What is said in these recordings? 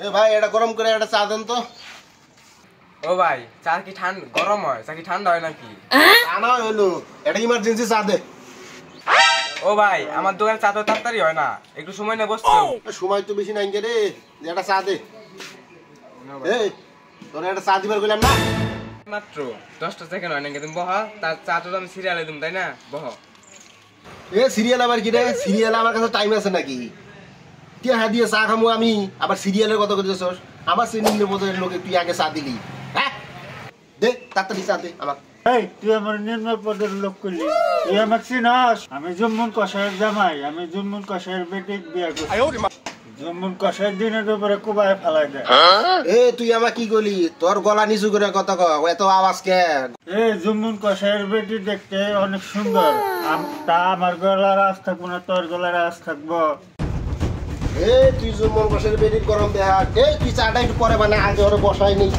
এ ভাই এটা গরম করে একটা চা দেন তো। ও ভাই চা কি ঠান্ডা গরম হয়? চা কি ঠান্ডা হয় নাকি? তা না হইলো এটা ইমার্জেন্সি চা দে। ও ভাই আমার দোকানে চা তো তাড়াতাড়ি হয় না, একটু সময় নিয়ে বসছো। সময় তো বেশি নাই রে, একটা চা দে। এই তোর একটা চা দিবার কইলাম না। মাত্র 10টা সেকেন্ড হয় নাকি, তুমি বহ। তার চা তো আমি সিরিয়ালে দিম তাই না? বহ। এ সিরিয়াল আবার কি রে? সিরিয়াল আমার কাছে টাইম আছে নাকি? টিয়া দিয়ে চা খামু আমি, আবার সিরিয়ালের কথা কইতেছস? আমার সিনিয়র লেভেলের লোকে তুই আগে চা দিলি, হ্যাঁ? দে তাড়াতাড়ি চা দে আমার। এই তুই আমার নিম্ন পদের লোক করলি, তুই আমাকে চিনস? আমি জম্মুন কষায়ের জামাই, আমি জম্মুন কষায়ের বেটি বিয়ে করছি। জম্মুন কষায়ের দিনের উপরে কুবায় ফেলাই দেয়। এ তুই আমার কি করলি? তোর গলা নিচু করে কথা কও, এত আওয়াজ কে? এই জম্মুন কষায়ের বেটি দেখতে অনেক সুন্দর, তা আমার গলার আওয়াজ থাকবো না তোর গলার আওয়াজ থাকবো? এ তুই জুমন বসের বেডির গরম দেখা। এই তুই চাটা একটু পরে বানা, আগে ওরে বসাই নেই।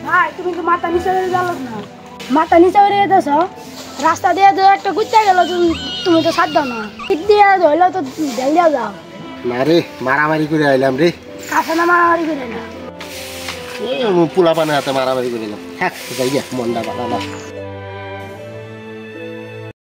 ভাই তুমি তো মাথা নিচে করে গেল না, মাথা নিচে করে যেতেছ, রাস্তা দিয়ে তো একটা গুচ্ছা গেল, তুমি তো সাধ্য না, ঠিক দিয়ে ধরলেও তো ঢেল দিয়া যাও। না রে, মারামারি করে আইলাম রে। কাছে না মারামারি করে না, পোলা পানে হাতে মারামারি করে এলাম। হ্যাঁ যাই গে, মনটা ভালো না।